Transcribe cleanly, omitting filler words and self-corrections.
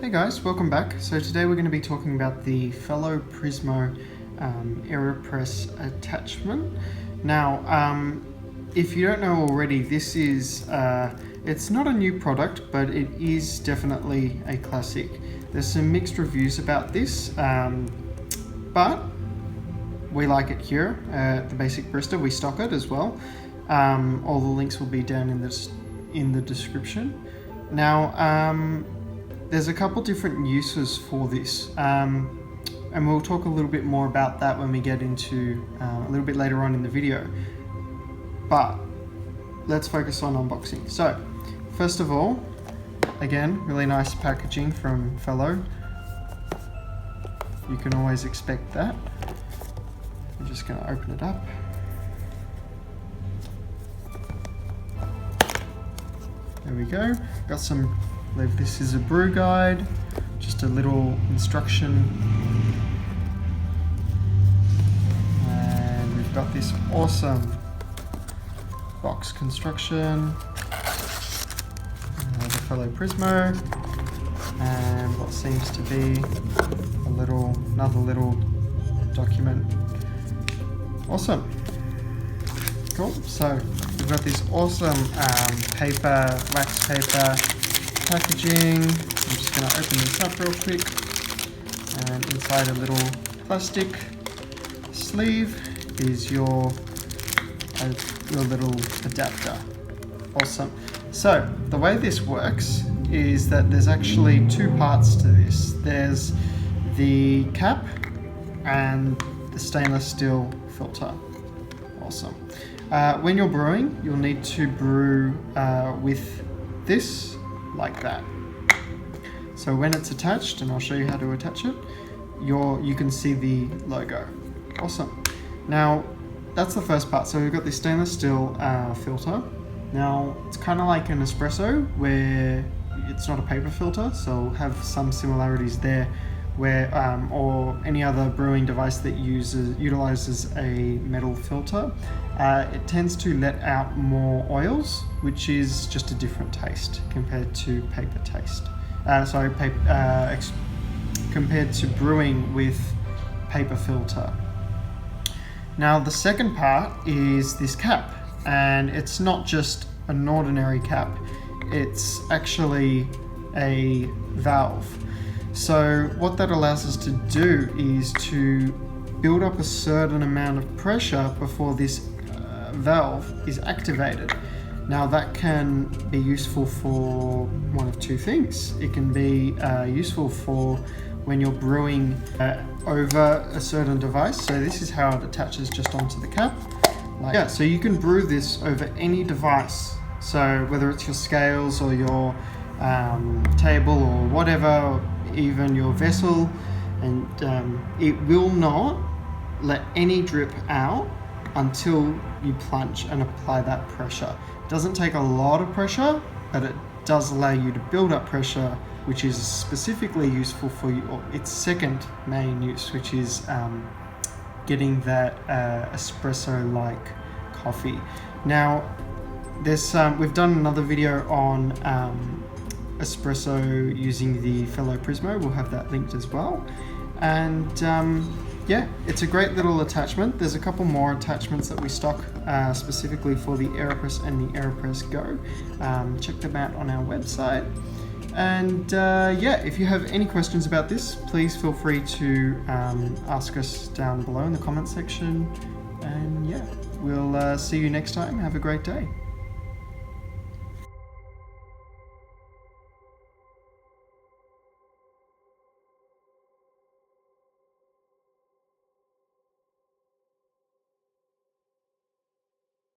Hey guys, welcome back. So today we're going to be talking about the fellow Prismo AeroPress attachment. Now, if you don't know already, this is, it's not a new product, but it is definitely a classic. There's some mixed reviews about this, but we like it here at the Basic Barista. We stock it as well. All the links will be down in the description. Now, there's a couple different uses for this, and we'll talk a little bit more about that when we get into a little bit later on in the video. But let's focus on unboxing. So, first of all, again, really nice packaging from Fellow. You can always expect that. I'm just going to open it up. There we go. Got some. I believe this is a brew guide, just a little instruction, and we've got this awesome box construction, the fellow Prismo, and what seems to be another little document. Awesome. Cool. So we've got this awesome paper, wax paper packaging. I'm just going to open this up real quick, and inside a little plastic sleeve is your little adapter. Awesome. So the way this works is that there's actually two parts to this. There's the cap and the stainless steel filter. Awesome. When you're brewing, you'll need to brew with this like that. So when it's attached, and I'll show you how to attach it, you can see the logo. Awesome. Now that's the first part. So we've got this stainless steel filter. Now it's kind of like an espresso where it's not a paper filter, so have some similarities there, where or any other brewing device that utilizes a metal filter. It tends to let out more oils, which is just a different taste compared to paper taste. Compared to brewing with paper filter. Now the second part is this cap, and it's not just an ordinary cap, it's actually a valve. So what that allows us to do is to build up a certain amount of pressure before this valve is activated. Now that can be useful for one of two things. It can be useful for when you're brewing over a certain device. So this is how it attaches just onto the cap. So you can brew this over any device. So whether it's your scales or your table or whatever, even your vessel, and it will not let any drip out until you plunge and apply that pressure. It doesn't take a lot of pressure, but it does allow you to build up pressure, which is specifically useful for its second main use, which is getting that espresso-like coffee. Now, there's we've done another video on espresso using the fellow Prismo. We'll have that linked as well. And yeah, it's a great little attachment. There's a couple more attachments that we stock specifically for the AeroPress and the AeroPress Go. Check them out on our website. And yeah, if you have any questions about this, please feel free to ask us down below in the comment section. And yeah, we'll see you next time. Have a great day.